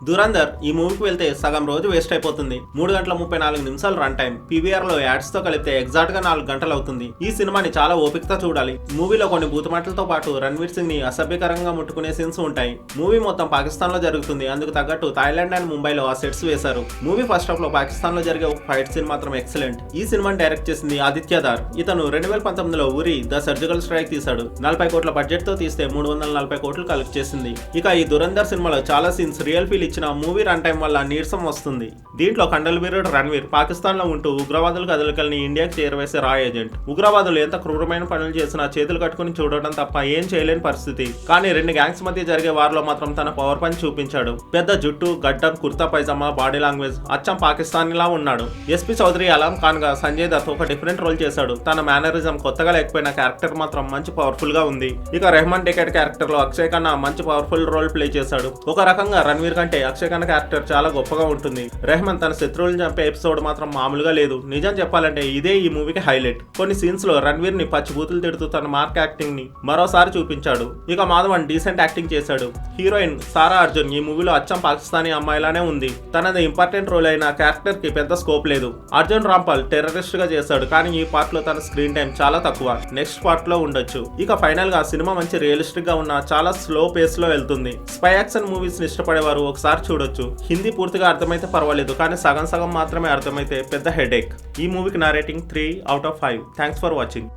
దురంధర్ ఈ మూవీకి వెళ్తే సగం రోజు వేస్ట్ అయిపోతుంది. 3 గంటల 34 నిమిషాలు రన్ టైం. పీవీఆర్ లో యాడ్స్ తో కలిపితే ఎగ్జాక్ట్ గా 4 గంటలు అవుతుంది. ఈ సినిమాని చాలా ఓపికతో చూడాలి. మూవీలో కొన్ని బూతుమాటలతో పాటు రణ్వీర్ సింగ్ ని అసభ్యకరంగా ముట్టుకునే సీన్స్ ఉంటాయి. మూవీ మొత్తం పాకిస్తాన్ లో జరుగుతుంది. అందుకు తగ్గట్టు థాయిలాండ్ అండ్ ముంబైలో ఆ సెట్స్ వేశారు. మూవీ ఫస్ట్ హాఫ్ లో పాకిస్తాన్ లో జరిగే ఒక ఫైట్ సీన్ మాత్రం ఎక్సలెంట్. ఈ సినిమాని డైరెక్ట్ చేసింది ఆదిత్య దార్. ఇతను 2019లో ఉరి ద సర్జికల్ స్ట్రైక్ తీశాడు. 40 కోట్ల బడ్జెట్ తో తీస్తే 340 కోట్లు కలెక్ట్ చేసింది. ఇక ఈ దురంధర్ సినిమాలో చాలా సీన్స్ రియల్ ఫీల్ ఇచ్చిన మూవీ రన్ టైం వల్ల నీరసం వస్తుంది. దీంట్లో కండలవీరుడు రణ్వీర్ పాకిస్తాన్ లో ఉంటూ ఉగ్రవాదుల కదలికల్ని ఇండియాకి చేరవేసే రా ఏజెంట్. ఉగ్రవాదులు ఎంత క్రూరమైన పనులు చేసినా చేతులు కట్టుకుని చూడటం తప్ప ఏం చేయలేని పరిస్థితి. కానీ 2 గ్యాంగ్స్ మధ్య జరిగే వార్లో మాత్రం తన పవర్ పని చూపించాడు. పెద్ద జుట్టు, గడ్డం, కుర్తా పైజామా, బాడీ లాంగ్వేజ్ అచ్చం పాకిస్తానీలా ఉన్నాడు. ఎస్పీ చౌదరి అలాం ఖాన్ గా సంజయ్ దత్ ఒక డిఫరెంట్ రోల్ చేశాడు. తన మేనరిజం కొత్తగా లేకపోయినా క్యారెక్టర్ మాత్రం మంచి పవర్ఫుల్ గా ఉంది. ఇక రెహమాన్ టికెట్ క్యారెక్టర్ లో అక్షయ్ ఖన్నా మంచి పవర్ఫుల్ రోల్ ప్లే చేశాడు. ఒక రకంగా రణ్వీర్ కంటే అక్షయ్ ఖన్నా క్యారెక్టర్ చాలా గొప్పగా ఉంటుంది. రెహమాన్ తన శత్రువులను చంపే ఎపిసోడ్ మాత్రం మామూలుగా లేదు. నిజం చెప్పాలంటే ఇదే ఈ మూవీకి హైలైట్. కొన్ని సీన్స్ లో రణ్వీర్ ని పచ్చి బూతులు తిడుతూ తన మార్క్ యాక్టింగ్ ని మరోసారి చూపించాడు. ఇక మాధవన్ డీసెంట్ యాక్టింగ్ చేశాడు. హీరోయిన్ సారా అర్జున్ ఈ మూవీలో అచ్చం పాకిస్తానీ అమ్మాయిలానే ఉంది. తనది ఇంపార్టెంట్ రోల్ అయిన క్యారెక్టర్ కి పెద్ద స్కోప్ లేదు. అర్జున్ రాంపాల్ టెర్రరిస్ట్ గా చేశాడు. కానీ ఈ పార్ట్ లో తన స్క్రీన్ టైం చాలా తక్కువ. నెక్స్ట్ పార్ట్ లో ఉండొచ్చు. ఇక ఫైనల్ గా సినిమా మంచి రియలిస్టిక్ గా ఉన్న చాలా స్లో పేస్ లో వెళ్తుంది. స్పై యాక్షన్ మూవీస్ ని ఇష్టపడేవారు ఒకసారి చూడొచ్చు. హిందీ పూర్తిగా అర్థమైతే పర్వాలేదు, కానీ సగం సగం మాత్రమే అర్థమైతే పెద్ద హెడేక్. ఈ మూవీకి నా రేటింగ్ 3/5. Thanks for watching.